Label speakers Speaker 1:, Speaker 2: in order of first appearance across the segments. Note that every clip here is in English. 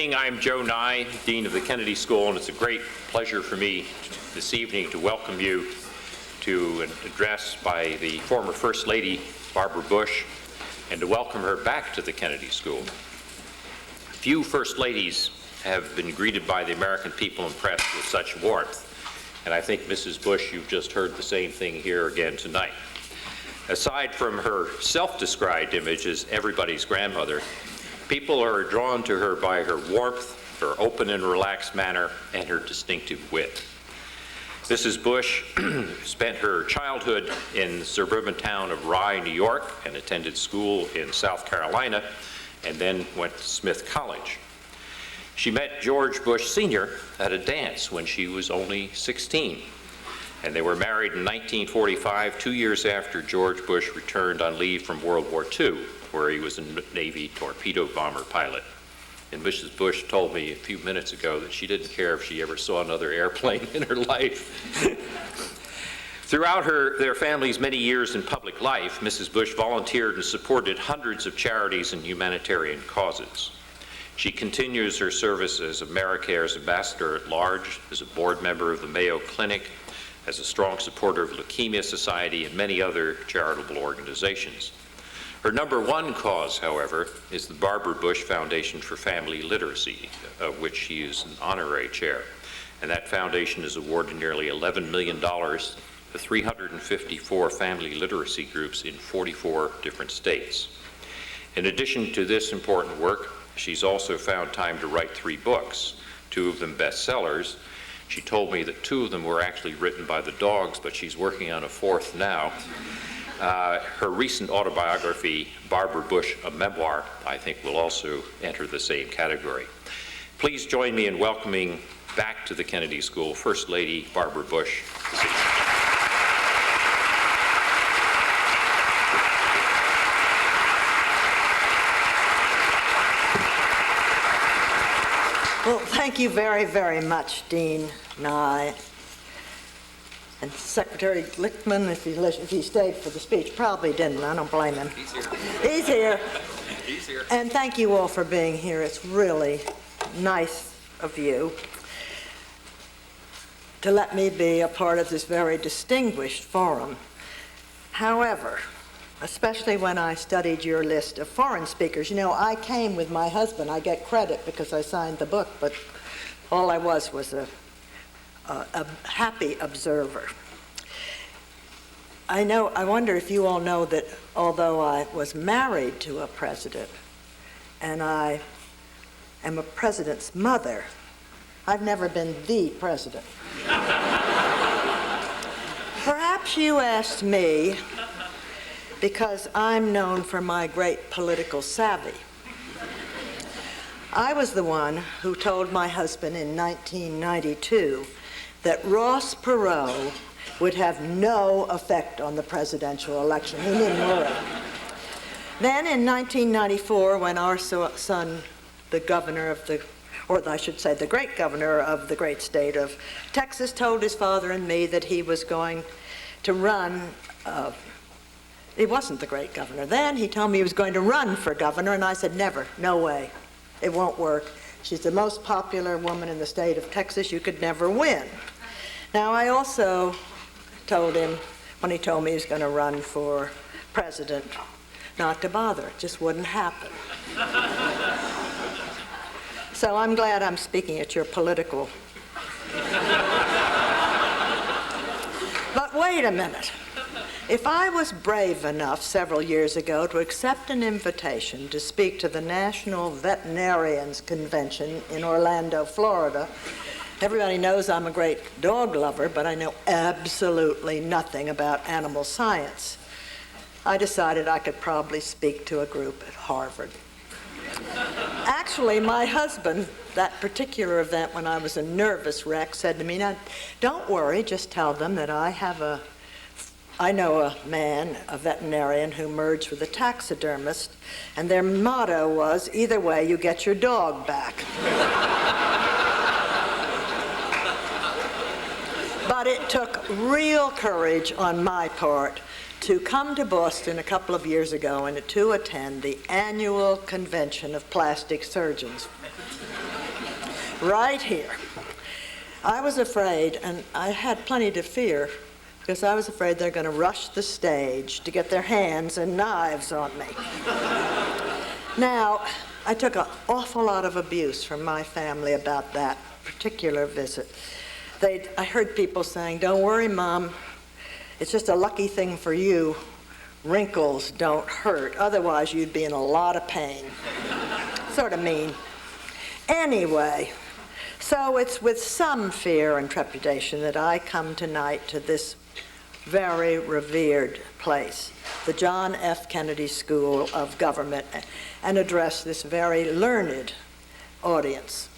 Speaker 1: evening. I'm Joe Nye, Dean of the Kennedy School, and it's a great pleasure for me this evening to welcome you to an address by the former First Lady, Barbara Bush, and to welcome her back to the Kennedy School. Few First Ladies have been greeted by the American people and press with such warmth, and I think, Mrs. Bush, you've just heard the same thing here again tonight. Aside from her self-described image as everybody's grandmother, people are drawn to her by her warmth, her open and relaxed manner, and her distinctive wit. Mrs. Bush spent her childhood in the suburban town of Rye, New York, and attended school in South Carolina, and then went to Smith College. She met George Bush Sr. at a dance when she was only 16, and they were married in 1945, 2 years after George Bush returned on leave from World War II, where he was a Navy torpedo bomber pilot. And Mrs. Bush told me a few minutes ago that she didn't care if she ever saw another airplane in her life. Throughout their family's many years in public life, Mrs. Bush volunteered and supported hundreds of charities and humanitarian causes. She continues her service as AmeriCare's ambassador at large, as a board member of the Mayo Clinic, as a strong supporter of Leukemia Society and many other charitable organizations. Her number one cause, however, is the Barbara Bush Foundation for Family Literacy, of which she is an honorary chair. And that foundation has awarded nearly $11 million to 354 family literacy groups in 44 different states. In addition to this important work, she's also found time to write 3 books, 2 of them bestsellers. She told me that 2 of them were actually written by the dogs, but she's working on a 4th now. Her recent autobiography, Barbara Bush, a Memoir, I think will also enter the same category. Please join me in welcoming back to the Kennedy School First Lady Barbara Bush this evening.
Speaker 2: Well, thank you very, very much, Dean Nye. And Secretary Glickman, if he stayed for the speech, probably didn't. I don't blame him.
Speaker 1: He's here.
Speaker 2: He's here.
Speaker 1: He's here.
Speaker 2: And thank you all for being here. It's really nice of you to let me be a part of this very distinguished forum. However, especially when I studied your list of foreign speakers, you know, I came with my husband. I get credit because I signed the book, but all I was a happy observer. I wonder if you all know that although I was married to a president and I am a president's mother, I've never been the president. Perhaps you asked me because I'm known for my great political savvy. I was the one who told my husband in 1992 that Ross Perot would have no effect on the presidential election. He didn't worry. Then in 1994, when our son, the governor of the, or I should say the great governor of the great state of Texas, told his father and me that he was going to run, he wasn't the great governor then, he told me he was going to run for governor, and I said, never, no way, it won't work. She's the most popular woman in the state of Texas, you could never win. Now, I also told him, when he told me he was going to run for president, not to bother. It just wouldn't happen. So I'm glad I'm speaking at your political. But wait a minute. If I was brave enough several years ago to accept an invitation to speak to the National Veterinarians Convention in Orlando, Florida, everybody knows I'm a great dog lover, but I know absolutely nothing about animal science. I decided I could probably speak to a group at Harvard. Actually, my husband, that particular event when I was a nervous wreck, said to me, now, don't worry, just tell them that I know a man, a veterinarian, who merged with a taxidermist, and their motto was, either way, you get your dog back. But it took real courage on my part to come to Boston a couple of years ago and to attend the annual convention of plastic surgeons. right here. I was afraid, and I had plenty to fear, because I was afraid they're going to rush the stage to get their hands and knives on me. Now, I took an awful lot of abuse from my family about that particular visit. I heard people saying, "Don't worry, Mom, it's just a lucky thing for you. Wrinkles don't hurt. Otherwise, you'd be in a lot of pain." Sort of mean. Anyway, so it's with some fear and trepidation that I come tonight to this very revered place, the John F. Kennedy School of Government, and address this very learned audience.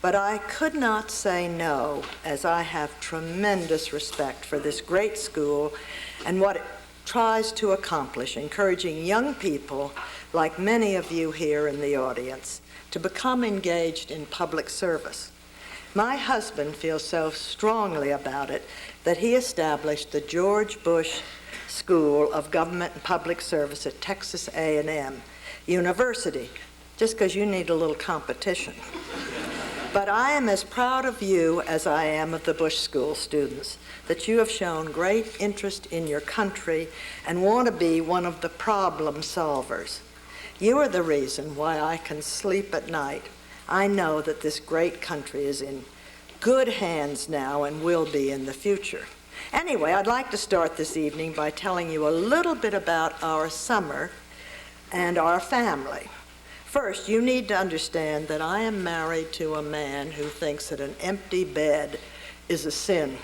Speaker 2: But I could not say no, as I have tremendous respect for this great school and what it tries to accomplish, encouraging young people, like many of you here in the audience, to become engaged in public service. My husband feels so strongly about it that he established the George Bush School of Government and Public Service at Texas A&M University, just because you need a little competition. But I am as proud of you as I am of the Bush School students, that you have shown great interest in your country and want to be one of the problem solvers. You are the reason why I can sleep at night. I know that this great country is in good hands now and will be in the future. Anyway, I'd like to start this evening by telling you a little bit about our summer and our family. First, you need to understand that I am married to a man who thinks that an empty bed is a sin.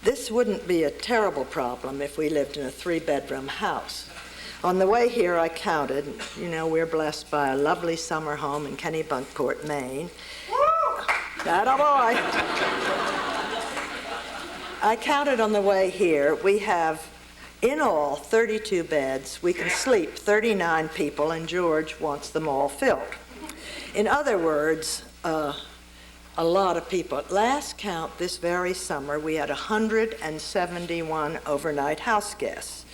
Speaker 2: This wouldn't be a terrible problem if we lived in a 3-bedroom house. On the way here, I counted. You know, we're blessed by a lovely summer home in Kennebunkport, Maine. Atta boy. I counted on the way here. We have, in all, 32 beds. We can sleep 39 people, and George wants them all filled. In other words, a lot of people. At last count this very summer, we had 171 overnight house guests,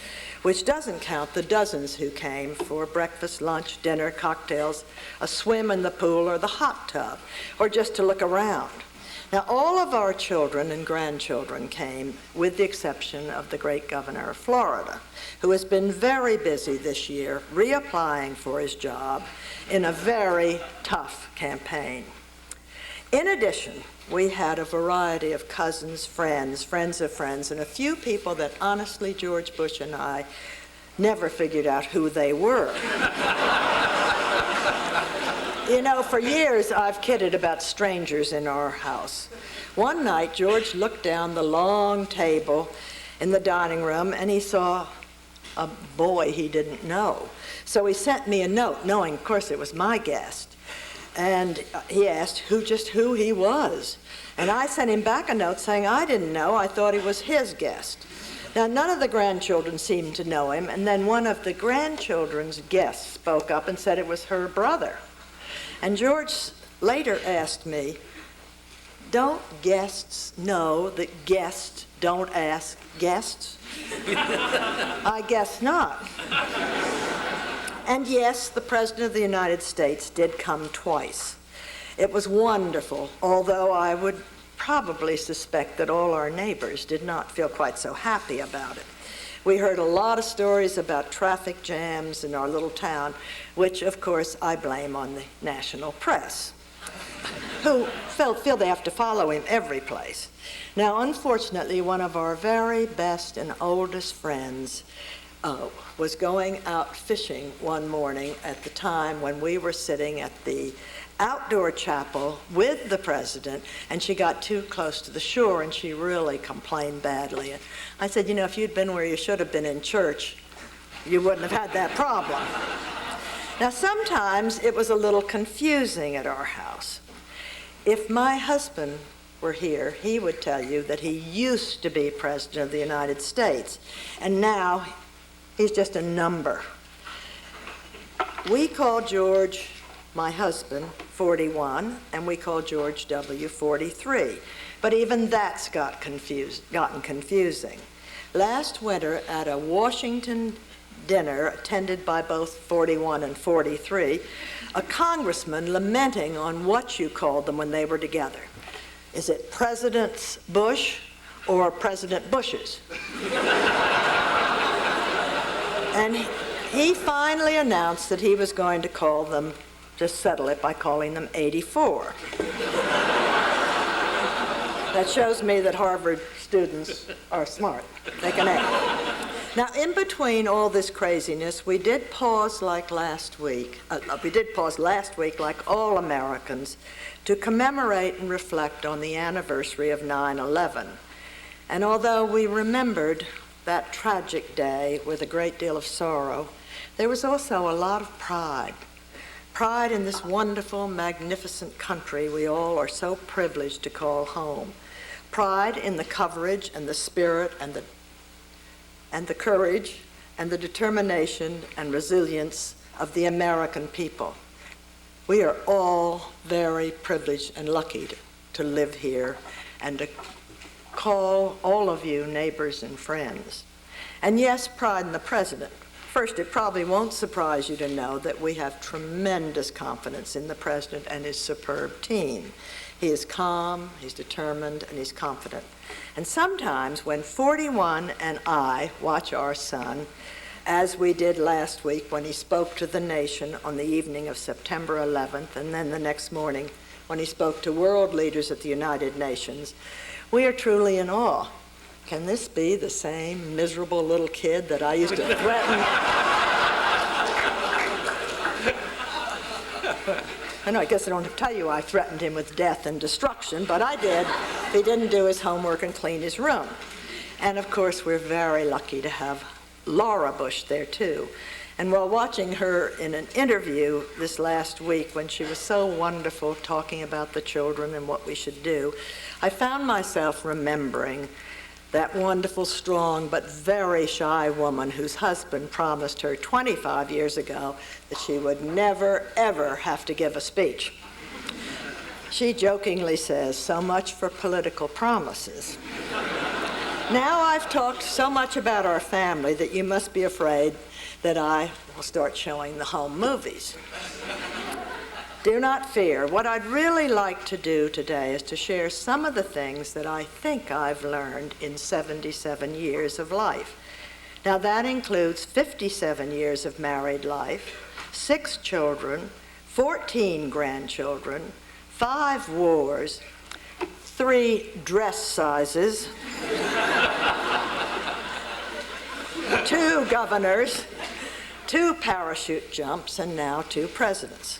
Speaker 2: which doesn't count the dozens who came for breakfast, lunch, dinner, cocktails, a swim in the pool or the hot tub, or just to look around. Now, all of our children and grandchildren came, with the exception of the great governor of Florida, who has been very busy this year reapplying for his job in a very tough campaign. In addition, we had a variety of cousins, friends of friends, and a few people that honestly George Bush and I never figured out who they were. You know, for years I've kidded about strangers in our house. One night, George looked down the long table in the dining room and he saw a boy he didn't know. So he sent me a note, knowing, of course, it was my guest. And he asked who he was. And I sent him back a note saying I didn't know, I thought he was his guest. Now, none of the grandchildren seemed to know him, and then one of the grandchildren's guests spoke up and said it was her brother. And George later asked me, don't guests know that guests don't ask guests? I guess not. And yes, the President of the United States did come twice. It was wonderful, although I would probably suspect that all our neighbors did not feel quite so happy about it. We heard a lot of stories about traffic jams in our little town, which, of course, I blame on the national press, who feel they have to follow him every place. Now, unfortunately, one of our very best and oldest friends was going out fishing one morning at the time when we were sitting at the outdoor chapel with the president, and she got too close to the shore and she really complained badly. And I said, you know, if you'd been where you should have been in church, you wouldn't have had that problem. Now, sometimes it was a little confusing at our house. If my husband were here, he would tell you that he used to be President of the United States, and now he's just a number. We call George, my husband, 41, and we call George W. 43. But even that's gotten confusing. Last winter, at a Washington dinner attended by both 41 and 43, a congressman lamenting on what you called them when they were together. Is it President Bush or President Bushes? And he finally announced that he was going to call them, just settle it by calling them 84. That shows me that Harvard students are smart. They can act. Now, in between all this craziness, we did pause last week, like all Americans, to commemorate and reflect on the anniversary of 9/11. And although we remembered that tragic day with a great deal of sorrow, there was also a lot of pride. Pride in this wonderful, magnificent country we all are so privileged to call home. Pride in the coverage and the spirit and the courage and the determination and resilience of the American people. We are all very privileged and lucky to live here and to call all of you neighbors and friends. And yes, pride in the president. First, it probably won't surprise you to know that we have tremendous confidence in the president and his superb team. He is calm, he's determined, and he's confident. And sometimes when 41 and I watch our son, as we did last week when he spoke to the nation on the evening of September 11th, and then the next morning when he spoke to world leaders at the United Nations, we are truly in awe. Can this be the same miserable little kid that I used to threaten? I guess I don't have to tell you I threatened him with death and destruction, but I did. He didn't do his homework and clean his room. And of course, we're very lucky to have Laura Bush there too. And while watching her in an interview this last week when she was so wonderful talking about the children and what we should do, I found myself remembering that wonderful, strong, but very shy woman whose husband promised her 25 years ago that she would never, ever have to give a speech. She jokingly says, "So much for political promises." Now I've talked so much about our family that you must be afraid that I will start showing the home movies. Do not fear. What I'd really like to do today is to share some of the things that I think I've learned in 77 years of life. Now that includes 57 years of married life, 6 children, 14 grandchildren, 5 wars, 3 dress sizes, 2 governors, 2 parachute jumps, and now 2 presidents.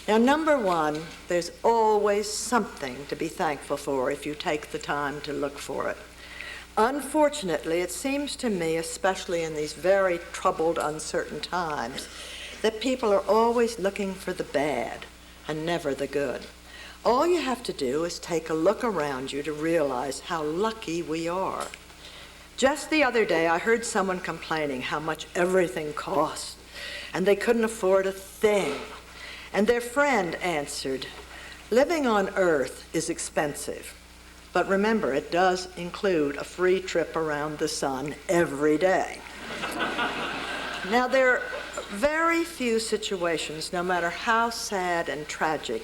Speaker 2: Now, number one, there's always something to be thankful for if you take the time to look for it. Unfortunately, it seems to me, especially in these very troubled, uncertain times, that people are always looking for the bad and never the good. All you have to do is take a look around you to realize how lucky we are. Just the other day, I heard someone complaining how much everything costs, and they couldn't afford a thing. And their friend answered, "Living on Earth is expensive, but remember, it does include a free trip around the sun every day." Now, there are very few situations, no matter how sad and tragic,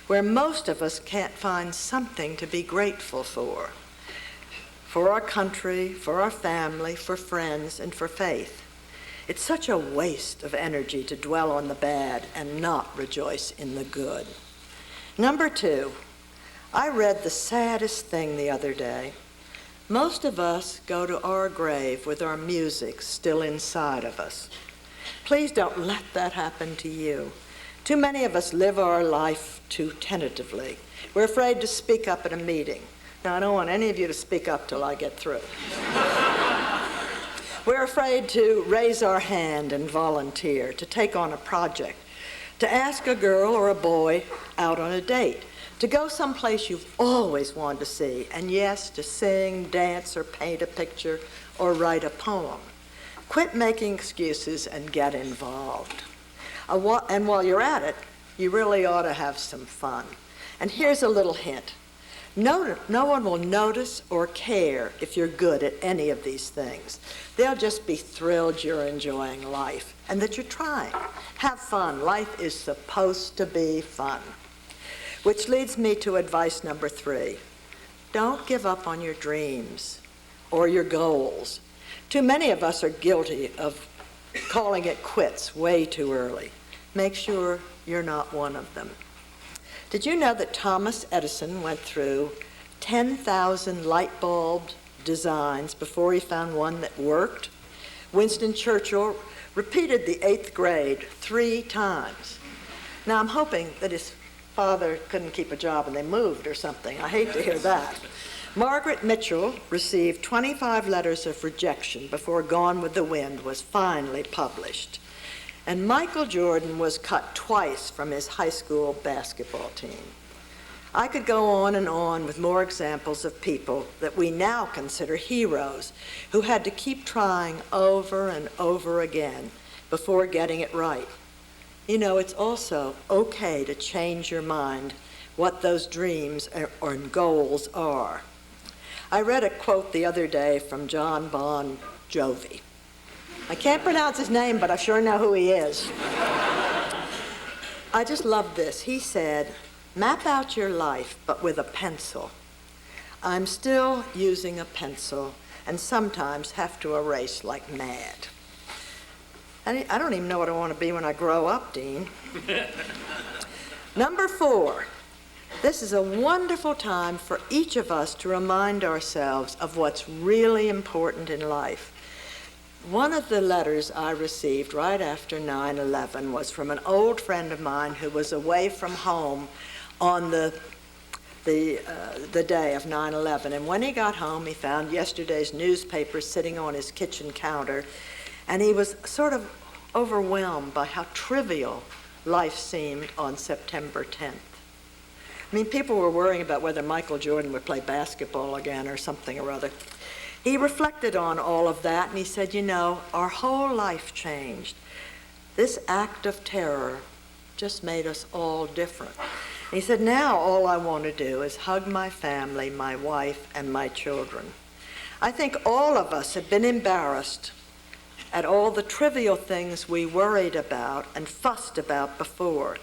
Speaker 2: where most of us can't find something to be grateful for our country, for our family, for friends, and for faith. It's such a waste of energy to dwell on the bad and not rejoice in the good. Number 2, I read the saddest thing the other day. Most of us go to our grave with our music still inside of us. Please don't let that happen to you. Too many of us live our life too tentatively. We're afraid to speak up at a meeting. Now, I don't want any of you to speak up till I get through. We're afraid to raise our hand and volunteer, to take on a project, to ask a girl or a boy out on a date, to go someplace you've always wanted to see, and yes, to sing, dance, or paint a picture, or write a poem. Quit making excuses and get involved. And while you're at it, you really ought to have some fun. And here's a little hint. No one will notice or care if you're good at any of these things. They'll just be thrilled you're enjoying life and that you're trying. Have fun. Life is supposed to be fun. Which leads me to advice number 3. Don't give up on your dreams or your goals. Too many of us are guilty of calling it quits way too early. Make sure you're not one of them. Did you know that Thomas Edison went through 10,000 light bulb designs before he found one that worked? Winston Churchill repeated the 8th grade 3 times. Now, I'm hoping that his father couldn't keep a job and they moved or something. I hate to hear that. Margaret Mitchell received 25 letters of rejection before Gone with the Wind was finally published. And Michael Jordan was cut twice from his high school basketball team. I could go on and on with more examples of people that we now consider heroes who had to keep trying over and over again before getting it right. You know, it's also okay to change your mind what those dreams or goals are. I read a quote the other day from John Bon Jovi. I can't pronounce his name, but I sure know who he is. I just love this. He said, "Map out your life, but with a pencil." I'm still using a pencil and sometimes have to erase like mad. I don't even know what I want to be when I grow up, Dean. Number 4, this is a wonderful time for each of us to remind ourselves of what's really important in life. One of the letters I received right after 9/11 was from an old friend of mine who was away from home on the day of 9/11. And when he got home, he found yesterday's newspaper sitting on his kitchen counter, and he was sort of overwhelmed by how trivial life seemed on September 10th. I mean, people were worrying about whether Michael Jordan would play basketball again or something or other. He reflected on all of that, and he said, you know, our whole life changed. This act of terror just made us all different. And he said, now all I want to do is hug my family, my wife, and my children. I think all of us have been embarrassed at all the trivial things we worried about and fussed about before.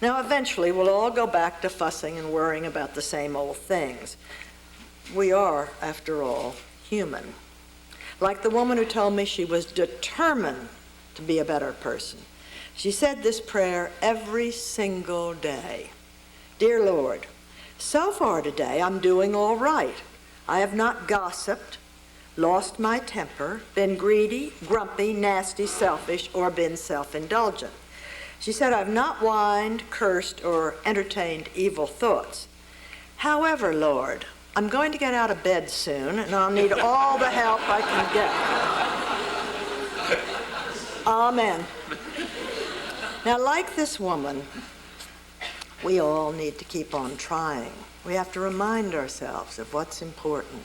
Speaker 2: Now, eventually, we'll all go back to fussing and worrying about the same old things. We are, after all, human. Like the woman who told me she was determined to be a better person. She said this prayer every single day. Dear Lord, so far today I'm doing all right. I have not gossiped, lost my temper, been greedy, grumpy, nasty, selfish, or been self-indulgent. She said, I've not whined, cursed, or entertained evil thoughts. However, Lord, I'm going to get out of bed soon, and I'll need all the help I can get. Amen. Now, like this woman, we all need to keep on trying. We have to remind ourselves of what's important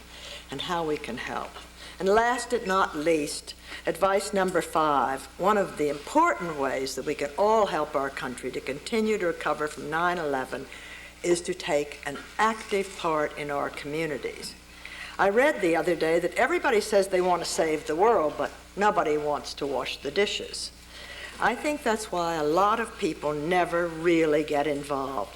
Speaker 2: and how we can help. And last but not least, advice number 5, one of the important ways that we can all help our country to continue to recover from 9/11 is to take an active part in our communities. I read the other day that everybody says they want to save the world, but nobody wants to wash the dishes. I think that's why a lot of people never really get involved.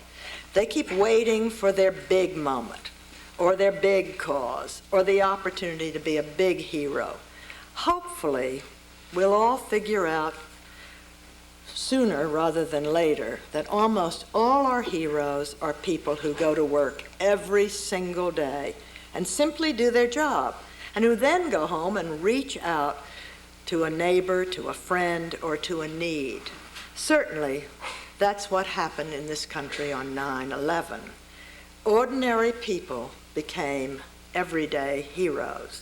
Speaker 2: They keep waiting for their big moment, or their big cause, or the opportunity to be a big hero. Hopefully, we'll all figure out sooner rather than later that almost all our heroes are people who go to work every single day and simply do their job, and who then go home and reach out to a neighbor, to a friend, or to a need. Certainly, that's what happened in this country on 9/11. Ordinary people became everyday heroes.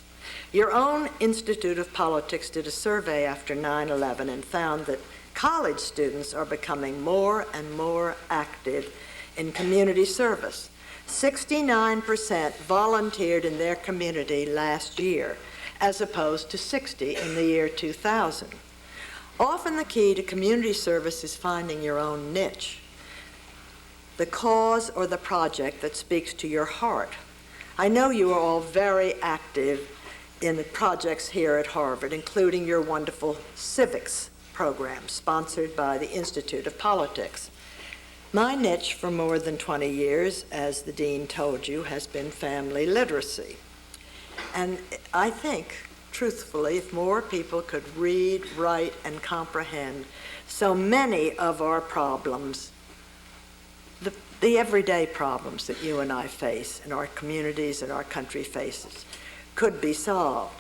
Speaker 2: Your own Institute of Politics did a survey after 9/11 and found that college students are becoming more and more active in community service. 69% volunteered in their community last year, as opposed to 60 in the year 2000. Often the key to community service is finding your own niche. the cause or the project that speaks to your heart. I know you are all very active in the projects here at Harvard, including your wonderful civics program sponsored by the Institute of Politics. My niche for more than 20 years, as the dean told you, has been family literacy. And I think, truthfully, if more people could read, write, and comprehend so many of our problems, the everyday problems that you and I face and our communities and our country faces, could be solved.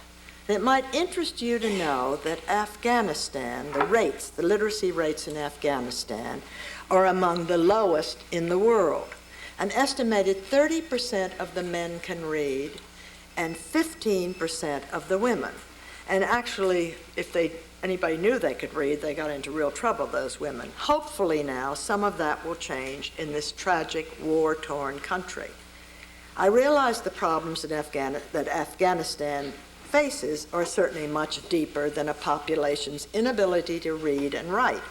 Speaker 2: And it might interest you to know that Afghanistan, the literacy rates in Afghanistan, are among the lowest in the world. An estimated 30% of the men can read and 15% of the women. And actually, if anybody knew they could read, they got into real trouble, those women. Hopefully now, some of that will change in this tragic, war-torn country. I realize the problems that Afghanistan faces are certainly much deeper than a population's inability to read and write.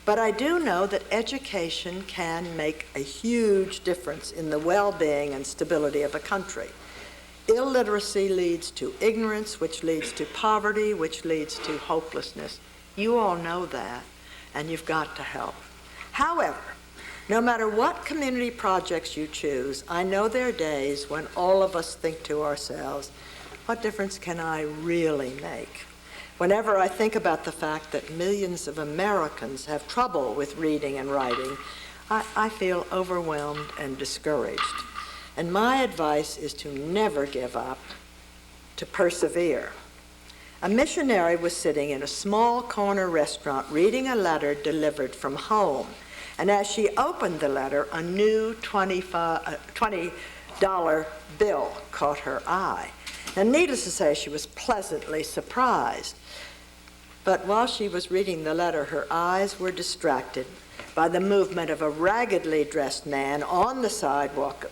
Speaker 2: But I do know that education can make a huge difference in the well-being and stability of a country. Illiteracy leads to ignorance, which leads to poverty, which leads to hopelessness. You all know that, and you've got to help. However, no matter what community projects you choose, I know there are days when all of us think to ourselves, what difference can I really make? Whenever I think about the fact that millions of Americans have trouble with reading and writing, I feel overwhelmed and discouraged. And my advice is to never give up, to persevere. A missionary was sitting in a small corner restaurant reading a letter delivered from home. And as she opened the letter, a new $20 bill caught her eye. Now, needless to say, she was pleasantly surprised. But while she was reading the letter, her eyes were distracted by the movement of a raggedly dressed man on the sidewalk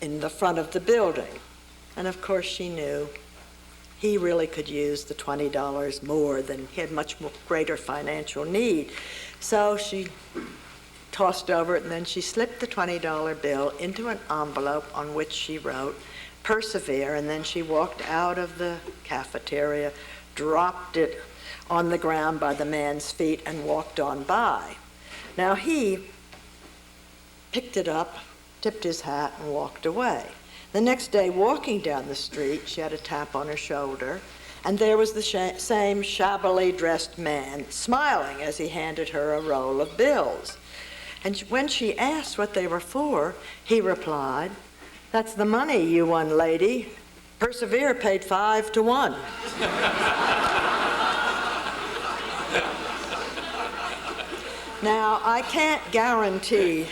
Speaker 2: in the front of the building. And of course, she knew he really could use the $20 more than he had much more greater financial need. So she tossed over it, and then she slipped the $20 bill into an envelope on which she wrote, "Persevere," and then she walked out of the cafeteria, dropped it on the ground by the man's feet, and walked on by. Now he picked it up, tipped his hat, and walked away. The next day, walking down the street, she had a tap on her shoulder, and there was the same shabbily dressed man, smiling as he handed her a roll of bills. And when she asked what they were for, he replied, "That's the money you won, lady. Persevere paid 5 to 1. Now, I can't guarantee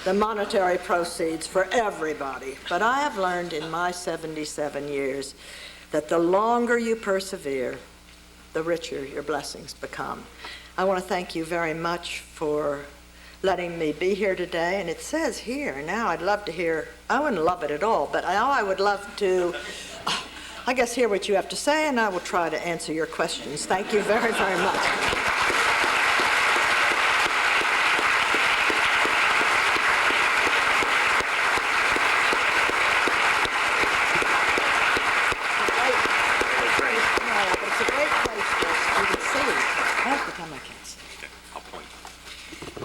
Speaker 2: the monetary proceeds for everybody, but I have learned in my 77 years that the longer you persevere, the richer your blessings become. I want to thank you very much for letting me be here today. And it says here, now I'd love to hear, I wouldn't love it at all, but now I would love to, I guess, hear what you have to say, and I will try to answer your questions. Thank you very, very much.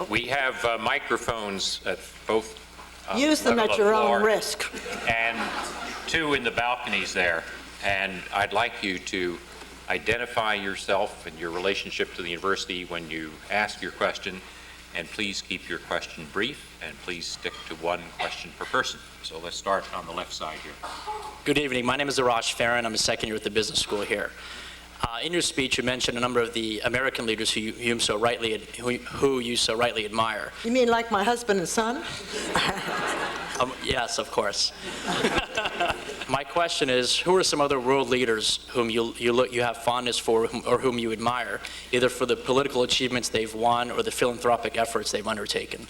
Speaker 1: We have microphones at both
Speaker 2: Use them at your own risk.
Speaker 1: And 2 in the balconies there. And I'd like you to identify yourself and your relationship to the university when you ask your question. And please keep your question brief, and please stick to 1 question per person. So let's start on the left side here.
Speaker 3: Good evening. My name is Arash Farron. I'm a second year at the business school here. In your speech, you mentioned a number of the American leaders who you so rightly admire.
Speaker 2: You mean like my husband and son?
Speaker 3: Yes, of course. My question is, who are some other world leaders whom you have fondness for or whom you admire, either for the political achievements they've won or the philanthropic efforts they've undertaken?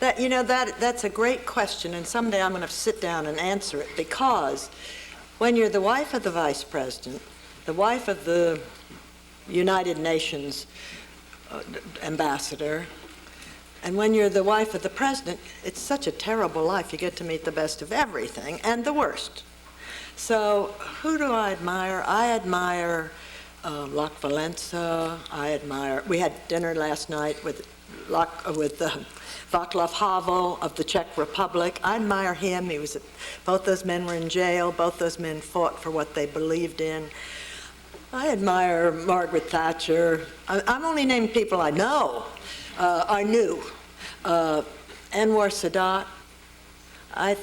Speaker 2: That's a great question, and someday I'm going to sit down and answer it, because when you're the wife of the vice president, the wife of the United Nations ambassador, And when you're the wife of the president, it's such a terrible life. You get to meet the best of everything and the worst. So who do I admire? I admire Lech Walesa. We had dinner last night with Václav Havel of the Czech Republic. I admire him. Both those men were in jail. Both those men fought for what they believed in. I admire Margaret Thatcher. I'm only naming people I know, I knew. Anwar Sadat.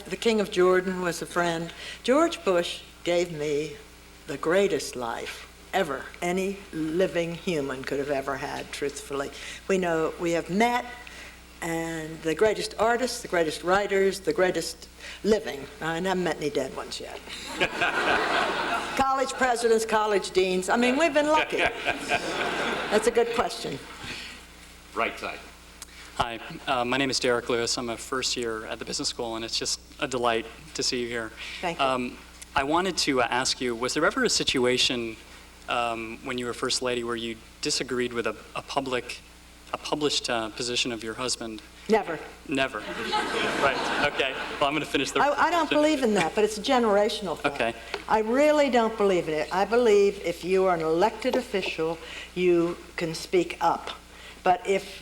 Speaker 2: The King of Jordan was a friend. George Bush gave me the greatest life ever any living human could have ever had, truthfully. We have met, and the greatest artists, the greatest writers, the greatest living. I haven't met any dead ones yet. College presidents, college deans. I mean, we've been lucky. That's a good question.
Speaker 1: Right side.
Speaker 4: Hi, my name is Derek Lewis. I'm a first year at the business school, and it's just a delight to see you here.
Speaker 2: Thank you.
Speaker 4: I wanted to ask you, was there ever a situation when you were First Lady where you disagreed with a published position of your husband?
Speaker 2: Never.
Speaker 4: Never. Right, okay. Well, I'm going to finish the...
Speaker 2: I don't believe in that, but it's a generational thing.
Speaker 4: Okay.
Speaker 2: I really don't believe in it. I believe if you are an elected official, you can speak up. But if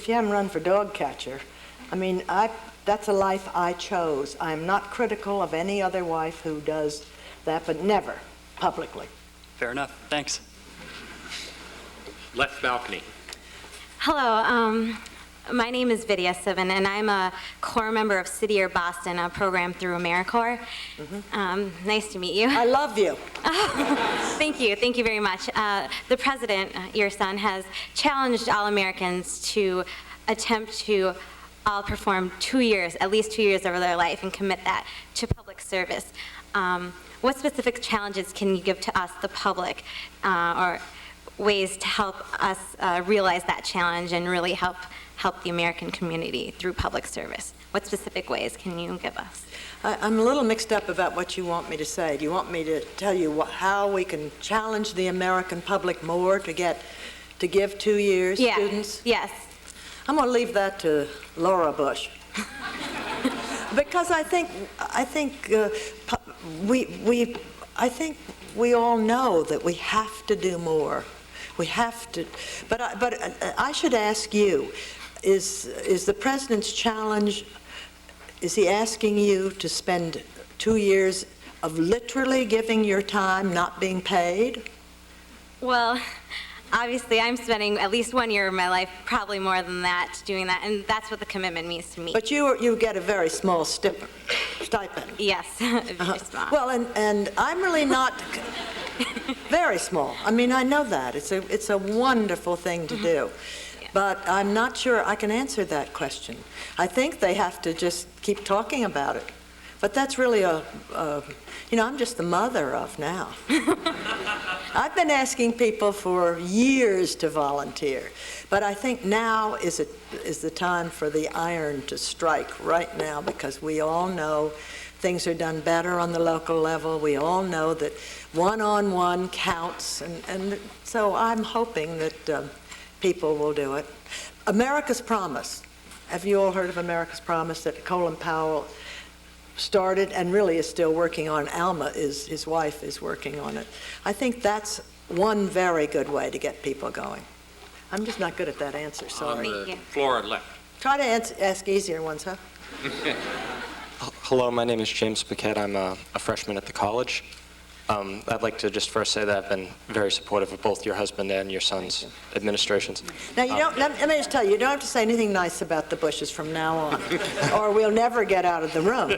Speaker 2: you haven't run for dog catcher, I mean, that's a life I chose. I'm not critical of any other wife who does that, but never publicly.
Speaker 4: Fair enough. Thanks.
Speaker 1: Left balcony.
Speaker 5: Hello, my name is Vidya Sivan, and I'm a core member of City or Boston, a program through AmeriCorps. Nice to meet you.
Speaker 2: I love you.
Speaker 5: Thank you very much. The president, your son, has challenged all Americans to attempt to all perform 2 years, at least 2 years of their life, and commit that to public service. What specific challenges can you give to us, the public, or ways to help us realize that challenge and really help the American community through public service? What specific ways can you give us?
Speaker 2: I'm a little mixed up about what you want me to say. Do you want me to tell you how we can challenge the American public more to give 2 years, students?
Speaker 5: Yes.
Speaker 2: I'm going to leave that to Laura Bush. Because I think we all know that we have to do more. We have to, but I should ask you, is the president's challenge, is he asking you to spend 2 years of literally giving your time not being paid?
Speaker 5: Well, obviously I'm spending at least 1 year of my life, probably more than that, doing that, and that's what the commitment means to me.
Speaker 2: But you get a very small stipend.
Speaker 5: Yes, very small.
Speaker 2: Well, and I'm really not very small. I mean, I know that. It's a wonderful thing to do. But I'm not sure I can answer that question. I think they have to just keep talking about it. But that's really I'm just the mother of now. I've been asking people for years to volunteer. But I think now is the time for the iron to strike right now, because we all know things are done better on the local level. We all know that one-on-one counts. And so I'm hoping that people will do it. America's Promise. Have you all heard of America's Promise that Colin Powell started and really is still working on? Alma, his wife, is working on it. I think that's one very good way to get people going. I'm just not good at that answer, sorry.
Speaker 1: On the floor left.
Speaker 2: Try to ask easier ones, huh?
Speaker 6: Hello, my name is James Paquette. I'm a freshman at the college. I'd like to just first say that I've been very supportive of both your husband and your son's administrations.
Speaker 2: Now, you don't, let me just tell you, you don't have to say anything nice about the Bushes from now on, or we'll never get out of the room. No,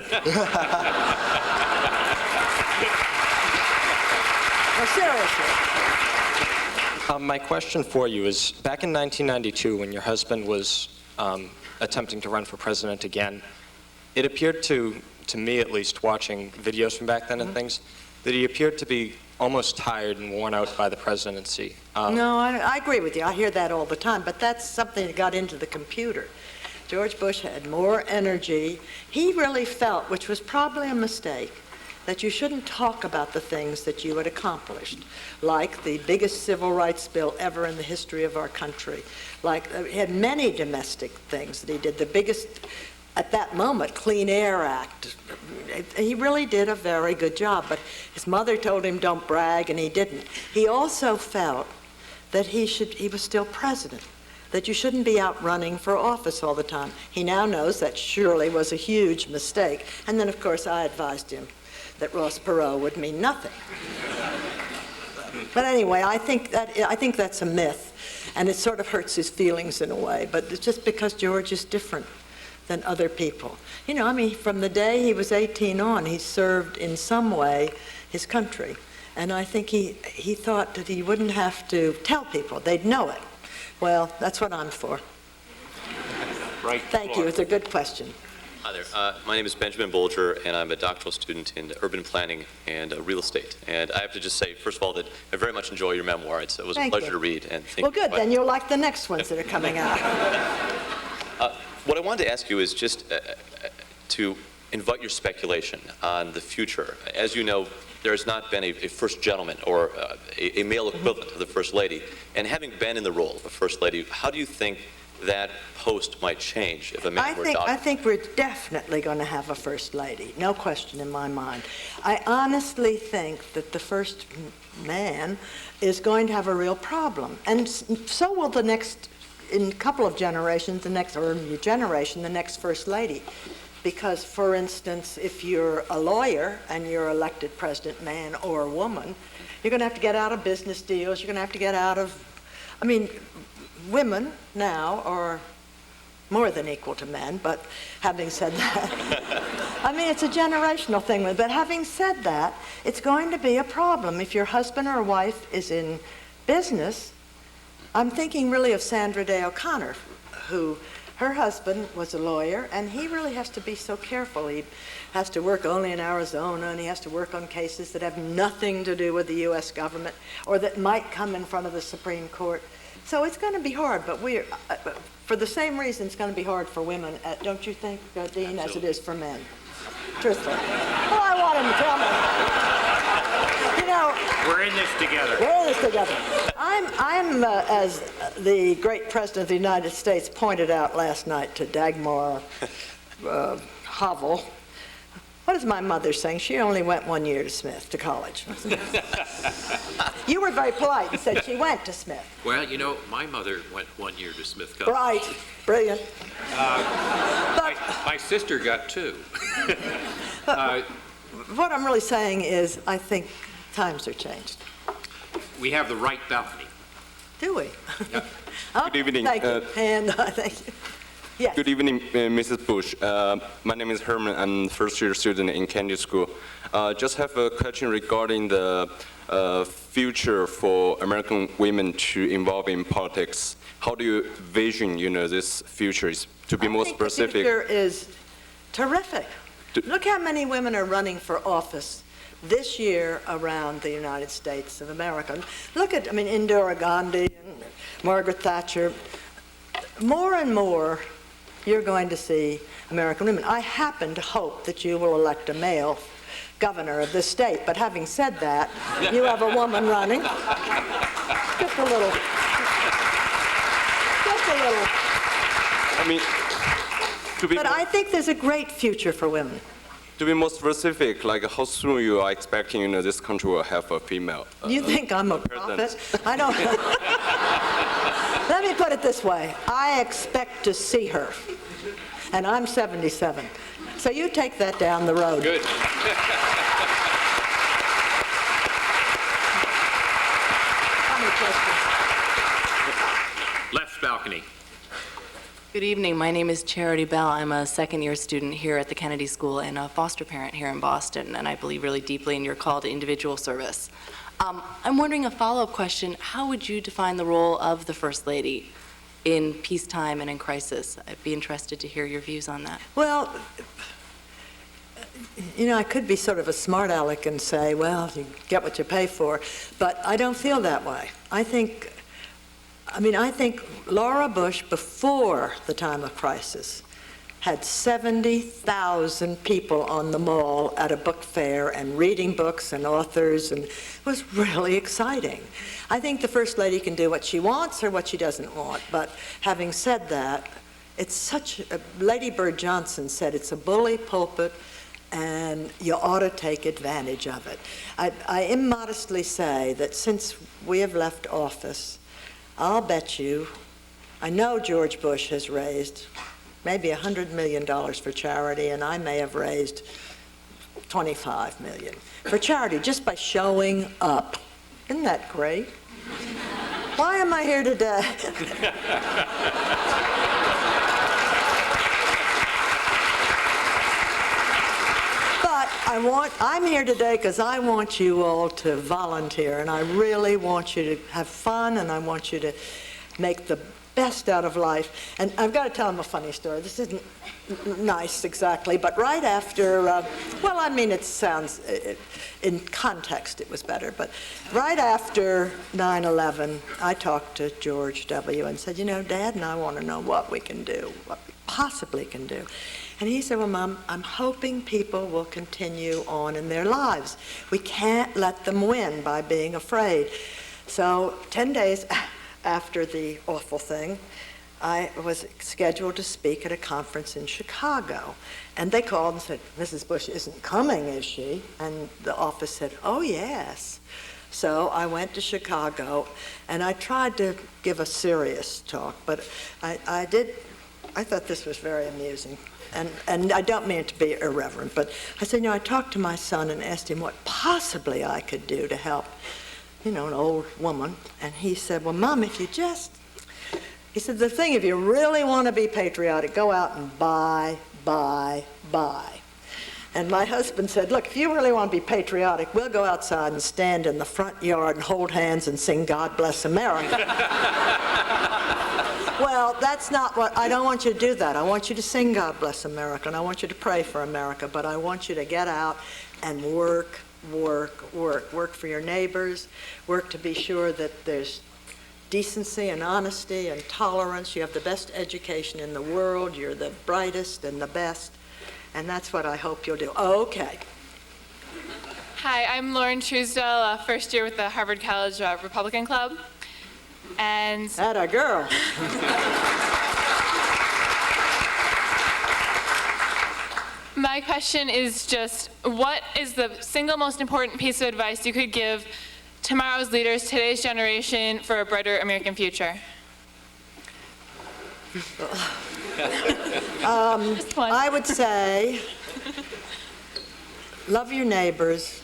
Speaker 2: seriously.
Speaker 6: My question for you is, back in 1992, when your husband was attempting to run for president again, it appeared to me at least, watching videos from back then and things, that he appeared to be almost tired and worn out by the presidency.
Speaker 2: No, I agree with you. I hear that all the time, but that's something that got into the computer. George Bush had more energy. He really felt, which was probably a mistake, that you shouldn't talk about the things that you had accomplished, like the biggest civil rights bill ever in the history of our country. Like, he had many domestic things that he did. The biggest, at that moment, Clean Air Act. He really did a very good job, but his mother told him don't brag, and he didn't. He also felt that he was still president, that you shouldn't be out running for office all the time. He now knows that surely was a huge mistake. And then, of course, I advised him that Ross Perot would mean nothing. But anyway, I think that's a myth, and it sort of hurts his feelings in a way, but it's just because George is different than other people. You know, I mean, from the day he was 18 on, he served in some way his country. And I think he thought that he wouldn't have to tell people, they'd know it. Well, that's what I'm for.
Speaker 1: Right.
Speaker 2: Thank you, it's a good question.
Speaker 7: Hi there. My name is Benjamin Bolger, and I'm a doctoral student in urban planning and real estate. And I have to just say, first of all, that I very much enjoy your memoir. It was a pleasure to read. And
Speaker 2: well, good. Then you'll like the next ones that are coming out.
Speaker 7: What I wanted to ask you is just to invite your speculation on the future. As you know, there has not been a first gentleman or a male equivalent of the First Lady. And having been in the role of a First Lady, how do you think that post might change if a man were adopted?
Speaker 2: I think we're definitely going to have a First Lady, no question in my mind. I honestly think that the first man is going to have a real problem. And so will the next, in a couple of generations, the next First Lady. Because, for instance, if you're a lawyer and you're elected president, man or woman, you're going to have to get out of business deals. You're going to have to get out of, I mean, women now are more than equal to men, but having said that, I mean, it's a generational thing. But having said that, it's going to be a problem. If your husband or wife is in business, I'm thinking really of Sandra Day O'Connor, who her husband was a lawyer, and he really has to be so careful. He has to work only in Arizona, and he has to work on cases that have nothing to do with the U.S. government or that might come in front of the Supreme Court. So it's going to be hard, but for the same reason it's going to be hard for women, don't you think, Dean, as it is for men? Truthfully. Well, I want him to tell me. You know,
Speaker 1: We're in this together.
Speaker 2: we're in this together. I'm as the great President of the United States pointed out last night to Dagmar Havel, what is my mother saying? She only went 1 year to Smith, to college. You were very polite and said she went to Smith.
Speaker 8: Well, you know, my mother went 1 year to Smith College.
Speaker 2: Right, brilliant.
Speaker 8: My sister got 2.
Speaker 2: What I'm really saying is I think times are changed.
Speaker 8: We have the right balcony.
Speaker 2: Do we?
Speaker 8: Yeah.
Speaker 2: Oh,
Speaker 9: Good evening.
Speaker 2: Thank you. And thank you. Yes.
Speaker 9: Good evening, Mrs. Bush. My name is Herman. I'm first-year student in Kennedy School. Just have a question regarding the future for American women to involve in politics. How do you vision, this future? Is to be more specific.
Speaker 2: The future is terrific. Look how many women are running for office this year around the United States of America. Look at, Indira Gandhi and Margaret Thatcher. More and more, you're going to see American women. I happen to hope that you will elect a male governor of this state, but having said that, you have a woman running. Just a little. But I think there's a great future for women.
Speaker 9: To be more specific, like how soon you are expecting, this country will have a female?
Speaker 2: You think I'm a prophet? I don't. Let me put it this way. I expect to see her, and I'm 77. So you take that down the road.
Speaker 8: Good.
Speaker 1: Left balcony.
Speaker 10: Good evening. My name is Charity Bell. I'm a second-year student here at the Kennedy School and a foster parent here in Boston, and I believe really deeply in your call to individual service. I'm wondering a follow-up question. How would you define the role of the First Lady in peacetime and in crisis? I'd be interested to hear your views on that.
Speaker 2: Well, I could be sort of a smart aleck and say, well, you get what you pay for, but I don't feel that way. I think Laura Bush, before the time of crisis, had 70,000 people on the mall at a book fair and reading books and authors, and it was really exciting. I think the First Lady can do what she wants or what she doesn't want, but having said that, it's such Lady Bird Johnson said it's a bully pulpit and you ought to take advantage of it. I immodestly say that since we have left office, I'll bet you, I know George Bush has raised maybe $100 million for charity, and I may have raised $25 million for charity just by showing up. Isn't that great? Why am I here today? I'm here today because I want you all to volunteer, and I really want you to have fun, and I want you to make the best out of life. And I've got to tell them a funny story. This isn't nice exactly, but right after, well, I mean, it sounds, in context it was better, but right after 9/11, I talked to George W. and said, you know, Dad and I want to know what we can do, what we possibly can do. And he said, well, Mom, I'm hoping people will continue on in their lives. We can't let them win by being afraid. So 10 days after the awful thing, I was scheduled to speak at a conference in Chicago. And they called and said, Mrs. Bush isn't coming, is she? And the office said, oh, yes. So I went to Chicago, and I tried to give a serious talk, but I thought this was very amusing. And I don't mean it to be irreverent, but I said, you know, I talked to my son and asked him what possibly I could do to help, you know, an old woman. And he said, well, Mom, if you just, he said, the thing, if you really want to be patriotic, go out and buy. And my husband said, look, if you really want to be patriotic, we'll go outside and stand in the front yard and hold hands and sing God Bless America. Well, that's not what, I don't want you to do that. I want you to sing God Bless America, and I want you to pray for America, but I want you to get out and work for your neighbors, work to be sure that there's decency and honesty and tolerance. You have the best education in the world. You're the brightest and the best, and that's what I hope you'll do. Okay.
Speaker 11: Hi, I'm Lauren Truesdell, first year with the Harvard College Republican Club. And
Speaker 2: Atta girl.
Speaker 11: My question is just, what is the single most important piece of advice you could give tomorrow's leaders, today's generation, for a brighter American future?
Speaker 2: I would say, love your neighbors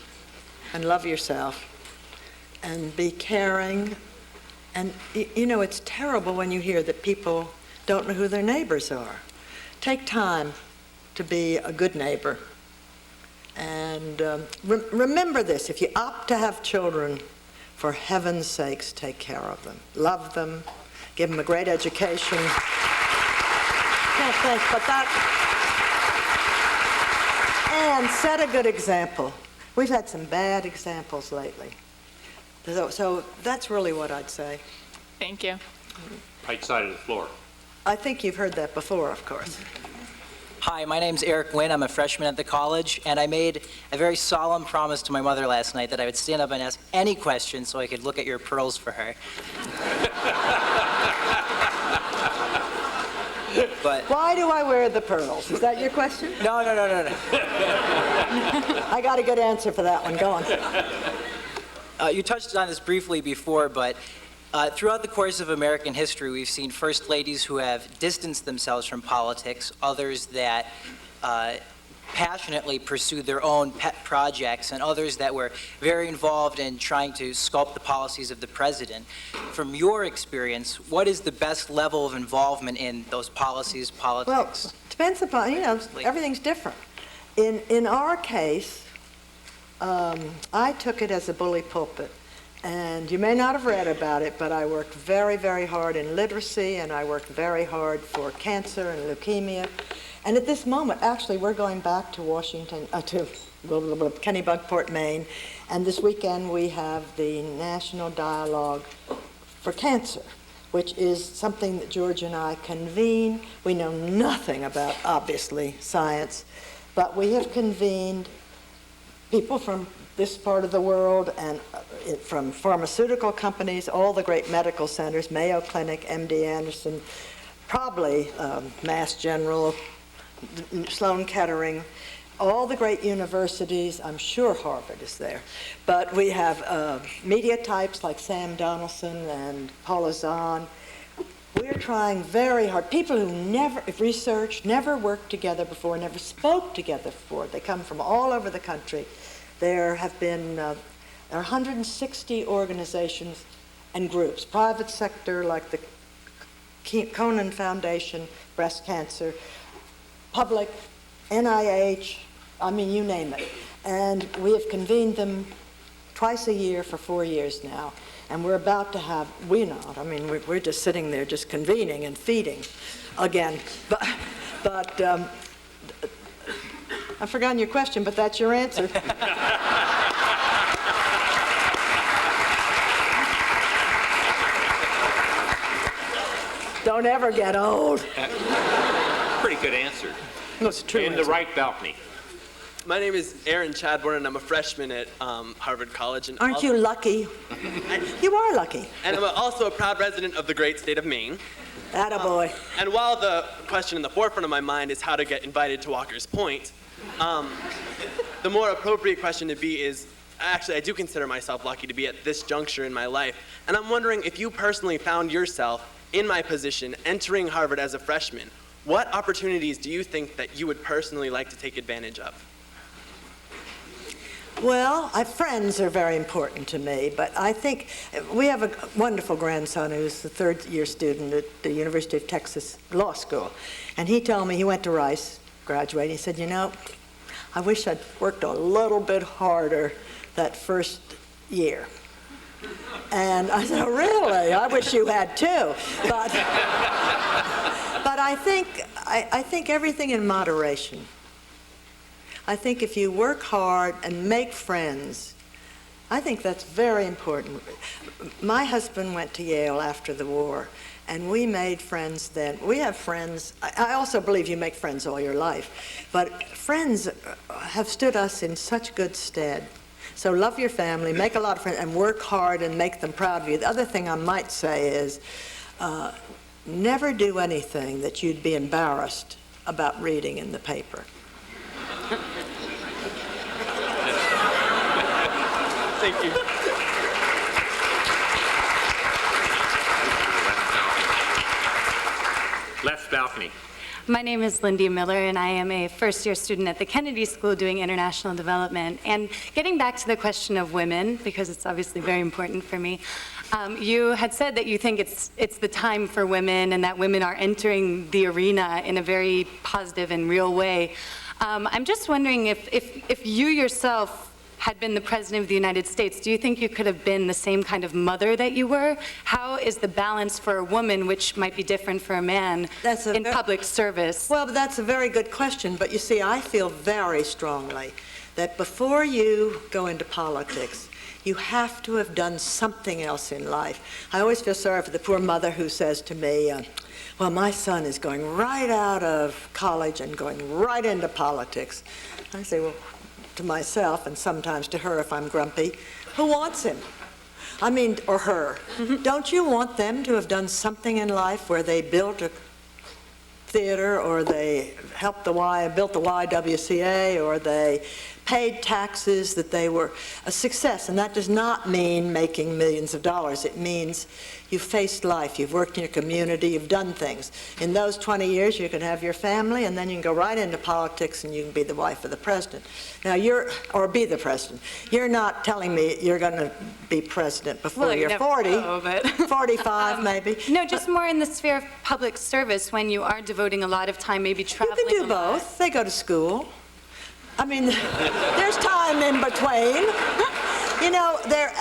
Speaker 2: and love yourself, and be caring. And, you know, it's terrible when you hear that people don't know who their neighbors are. Take time to be a good neighbor. And remember this, if you opt to have children, for heaven's sakes, take care of them. Love them, give them a great education. Can't think, but that, and set a good example. We've had some bad examples lately. So that's really what I'd say.
Speaker 11: Thank you.
Speaker 1: Right side of the floor.
Speaker 2: I think you've heard that before, of course.
Speaker 12: Hi, my name's Eric Wynn. I'm a freshman at the college, and I made a very solemn promise to my mother last night that I would stand up and ask any question so I could look at your pearls for her. But
Speaker 2: why do I wear the pearls? Is that your question?
Speaker 12: No.
Speaker 2: I got a good answer for that one. Go on.
Speaker 12: You touched on this briefly before, but throughout the course of American history, we've seen first ladies who have distanced themselves from politics, others that passionately pursued their own pet projects, and others that were very involved in trying to sculpt the policies of the president. From your experience, what is the best level of involvement in those policies, politics?
Speaker 2: Well, depends upon, you know, everything's different. In our case, I took it as a bully pulpit. And you may not have read about it, but I worked very, very hard in literacy, and I worked very hard for cancer and leukemia. And at this moment, actually, we're going back to Washington, to Kennebunkport, Maine, and this weekend we have the National Dialogue for Cancer, which is something that George and I convene. We know nothing about, obviously, science, but we have convened people from this part of the world and from pharmaceutical companies, all the great medical centers, Mayo Clinic, MD Anderson, probably Mass General, Sloan Kettering, all the great universities. I'm sure Harvard is there. But we have media types like Sam Donaldson and Paula Zahn. We're trying very hard. People who never researched, never worked together before, never spoke together before. They come from all over the country. There have been there are 160 organizations and groups, private sector like the Conan Foundation, breast cancer, public, NIH, I mean, you name it. And we have convened them twice a year for 4 years now. And we're about to have, we're just sitting there just convening and feeding again. But I've forgotten your question, but that's your answer. Don't ever get old.
Speaker 8: Pretty good answer.
Speaker 2: That's true.
Speaker 8: In the right balcony.
Speaker 13: My name is Aaron Chadbourne, and I'm a freshman at Harvard College. And
Speaker 2: Aren't you lucky? You are lucky.
Speaker 13: And I'm also a proud resident of the great state of Maine.
Speaker 2: Attaboy.
Speaker 13: And while the question in the forefront of my mind is how to get invited to Walker's Point, the more appropriate question to be is, actually, I do consider myself lucky to be at this juncture in my life. And I'm wondering if you personally found yourself in my position entering Harvard as a freshman, what opportunities do you think that you would personally like to take advantage of?
Speaker 2: Well, friends are very important to me, but I think we have a wonderful grandson who's a third-year student at the University of Texas Law School. And he told me, he went to Rice, graduated, he said, I wish I'd worked a little bit harder that first year. And I said, oh, really? I wish you had too. But I think everything in moderation. I think if you work hard and make friends, I think that's very important. My husband went to Yale after the war, and we made friends then. We have friends. I also believe you make friends all your life, but friends have stood us in such good stead. So love your family, make a lot of friends, and work hard and make them proud of you. The other thing I might say is never do anything that you'd be embarrassed about reading in the paper.
Speaker 13: Thank you.
Speaker 8: Left balcony.
Speaker 14: My name is Lindy Miller, and I am a first-year student at the Kennedy School doing international development. And getting back to the question of women, because it's obviously very important for me, you had said that you think it's the time for women and that women are entering the arena in a very positive and real way. I'm just wondering if you yourself had been the President of the United States, do you think you could have been the same kind of mother that you were? How is the balance for a woman, which might be different for a man, in public service?
Speaker 2: Well, that's a very good question, but you see, I feel very strongly that before you go into politics, you have to have done something else in life. I always feel sorry for the poor mother who says to me, well, my son is going right out of college and going right into politics. I say, well, to myself and sometimes to her if I'm grumpy, who wants him? I mean, or her. Don't you want them to have done something in life where they built a theater, or they helped built the YWCA, or they paid taxes, that they were a success? And that does not mean making millions of dollars. It means you've faced life, you've worked in your community, you've done things. In those 20 years, you can have your family, and then you can go right into politics, and you can be the wife of the president. Now, or be the president. You're not telling me you're going to be president before you're 40,
Speaker 14: know, but
Speaker 2: 45 maybe.
Speaker 14: No, just more in the sphere of public service when you are devoting a lot of time, maybe traveling.
Speaker 2: You can do both. They go to school. I mean, there's time in between.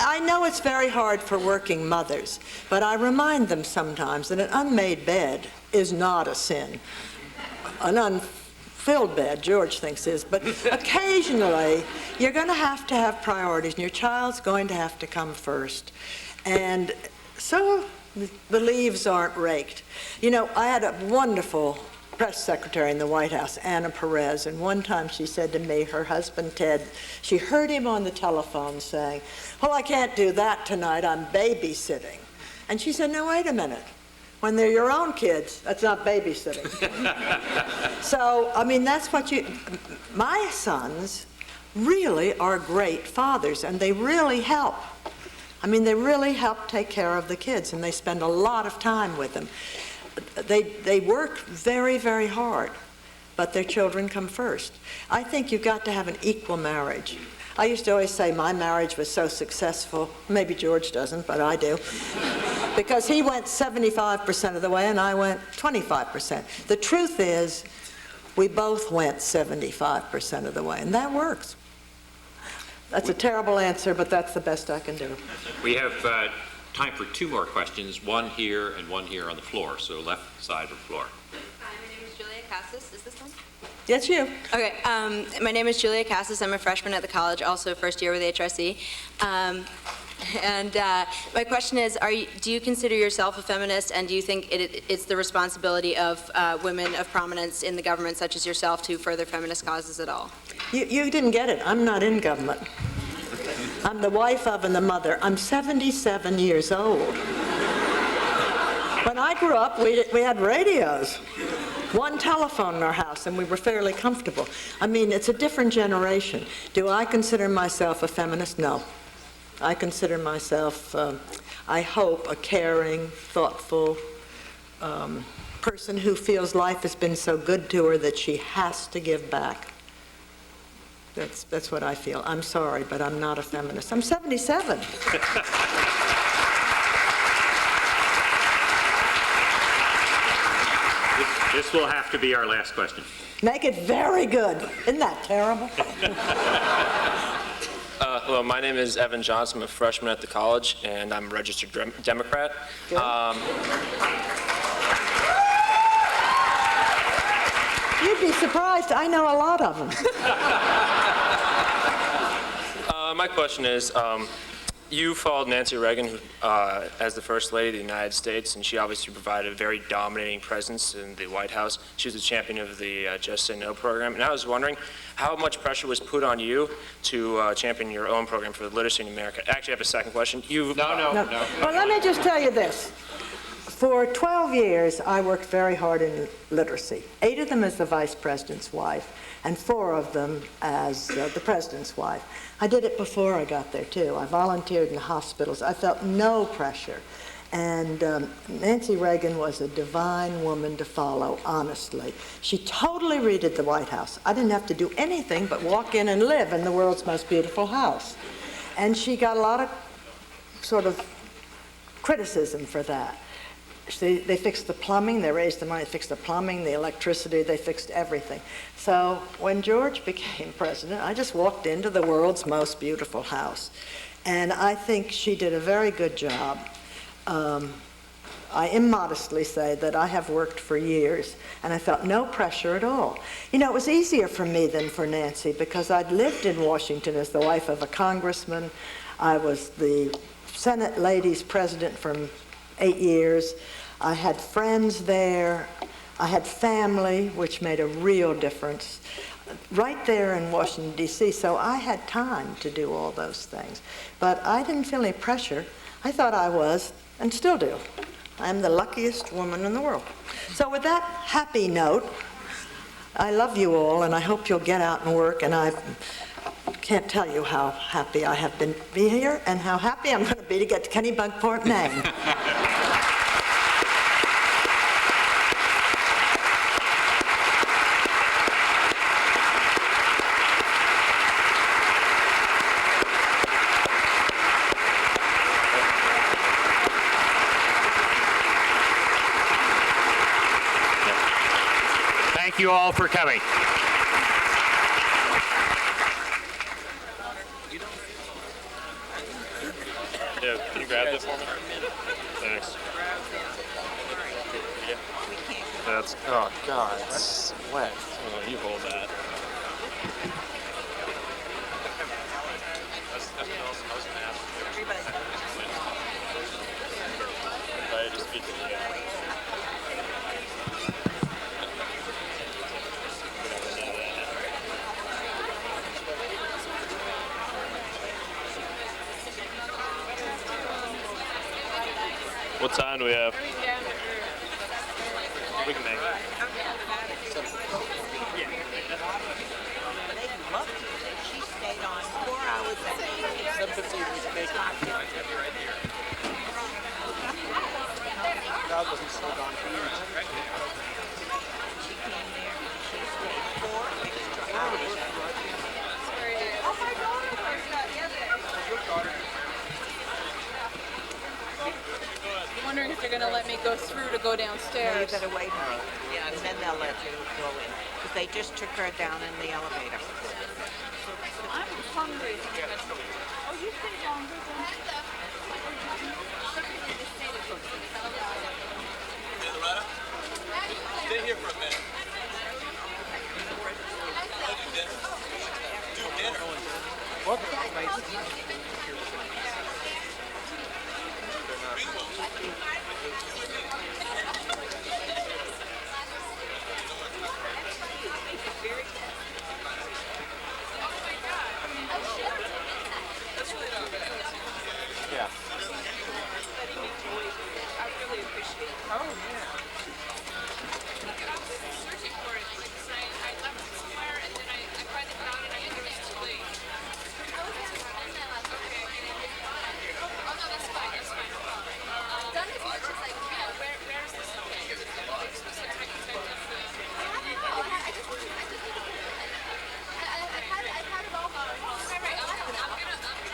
Speaker 2: I know it's very hard for working mothers, but I remind them sometimes that an unmade bed is not a sin. An unfilled bed, George thinks is, but occasionally you're going to have priorities, and your child's going to have to come first. And so The leaves aren't raked. You know, I had a wonderful press secretary in the White House, Anna Perez, and one time she said to me, her husband Ted, she heard him on the telephone saying, "Well, I can't do that tonight, I'm babysitting." And she said, "No, wait a minute. When they're your own kids, that's not babysitting." So, I mean, that's what my sons really are great fathers, and they really help. I mean, they really help take care of the kids, and they spend a lot of time with them. They work very, very hard, but their children come first. I think you've got to have an equal marriage. I used to always say my marriage was so successful. Maybe George doesn't, but I do. Because he went 75% of the way and I went 25%. The truth is, we both went 75% of the way, and that works. That's a terrible answer, but that's the best I can do.
Speaker 1: We have time for two more questions, one here and one here on the floor, so left side of the floor.
Speaker 15: Hi, my name is Julia Cassis. Is this one?
Speaker 2: That's you.
Speaker 15: Okay, my name is Julia Cassis. I'm a freshman at the college, also first year with HRC. My question is, do you consider yourself a feminist, and do you think it's the responsibility of women of prominence in the government, such as yourself, to further feminist causes at all?
Speaker 2: You didn't get it. I'm not in government. I'm the wife of and the mother. I'm 77 years old. When I grew up, we had radios, one telephone in our house, and we were fairly comfortable. I mean, it's a different generation. Do I consider myself a feminist? No. I consider myself, I hope, a caring, thoughtful person who feels life has been so good to her that she has to give back. That's what I feel. I'm sorry, but I'm not a feminist. I'm 77.
Speaker 8: This will have to be our last question.
Speaker 2: Make it very good. Isn't that terrible?
Speaker 16: Hello, my name is Evan Johnson. I'm a freshman at the college, and I'm a registered Democrat.
Speaker 2: You'd be surprised. I know a lot of them.
Speaker 16: My question is, you followed Nancy Reagan as the First Lady of the United States, and she obviously provided a very dominating presence in the White House. She was the champion of the Just Say No program, and I was wondering how much pressure was put on you to champion your own program for literacy in America. Actually, I have a second question.
Speaker 2: No. Well, let me just tell you this. For 12 years, I worked very hard in literacy. 8 of them as the vice president's wife, and 4 of them as the president's wife. I did it before I got there, too. I volunteered in hospitals. I felt no pressure. And Nancy Reagan was a divine woman to follow, honestly. She totally redid the White House. I didn't have to do anything but walk in and live in the world's most beautiful house. And she got a lot of sort of criticism for that. They fixed the plumbing, they raised the money, they fixed the plumbing, the electricity, they fixed everything. So when George became president, I just walked into the world's most beautiful house. And I think she did a very good job. I immodestly say that I have worked for years, and I felt no pressure at all. You know, it was easier for me than for Nancy, because I'd lived in Washington as the wife of a congressman. I was the Senate ladies president for 8 years. I had friends there. I had family, which made a real difference, right there in Washington, D.C., so I had time to do all those things. But I didn't feel any pressure. I thought I was, and still do. I'm the luckiest woman in the world. So with that happy note, I love you all, and I hope you'll get out and work, and I can't tell you how happy I have been to be here and how happy I'm going to be to get to Kennebunkport, Maine.
Speaker 8: Thank you all for coming.
Speaker 16: Yeah, can you grab this for me? Thanks. That's, oh God, it's wet. Oh, you hold that. I was gonna ask. Right. What time do we have? We can make it.
Speaker 17: She stayed on 4 hours a day. 7:15 we should make it. God wasn't so gone for years. She came there, she stayed 4 extra hours. Oh, my daughter was
Speaker 18: I'm wondering if they're going to let me go through to go downstairs.
Speaker 17: No, you better wait. Yeah, and then they'll let you go in. Because they just took her down in the elevator.
Speaker 18: I'm hungry. Oh, you stay longer than...
Speaker 19: Stay here for a minute. Do dinner. What?
Speaker 6: Yeah.
Speaker 18: I really appreciate it. Oh, yeah. Searching for it, like, I left it somewhere, and then I finally found it, and I think it was too late. Oh, no, that's fine, that's fine. Done as much as I can. Where's this stuff? I just had it all. Right, I'm gonna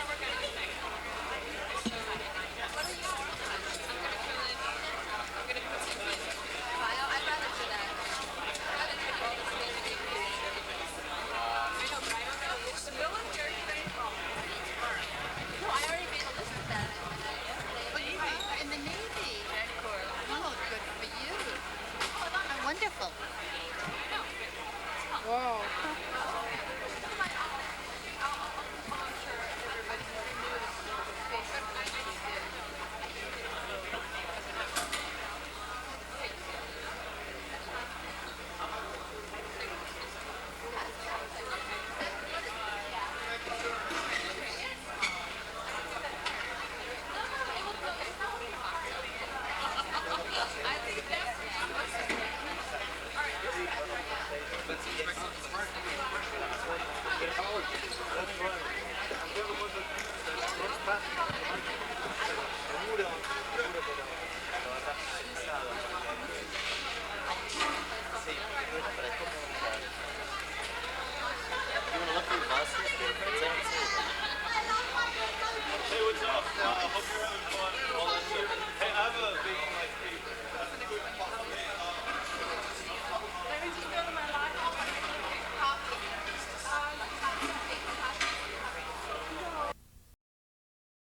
Speaker 18: work on anything. What are you doing? I'm gonna put some in. I'd rather do that. Rather than all this thing. I know, but I don't know which the military thing. No, I already made a list of that.
Speaker 20: In the Navy. Oh, good for you. Oh, wonderful. Whoa.
Speaker 19: That's right.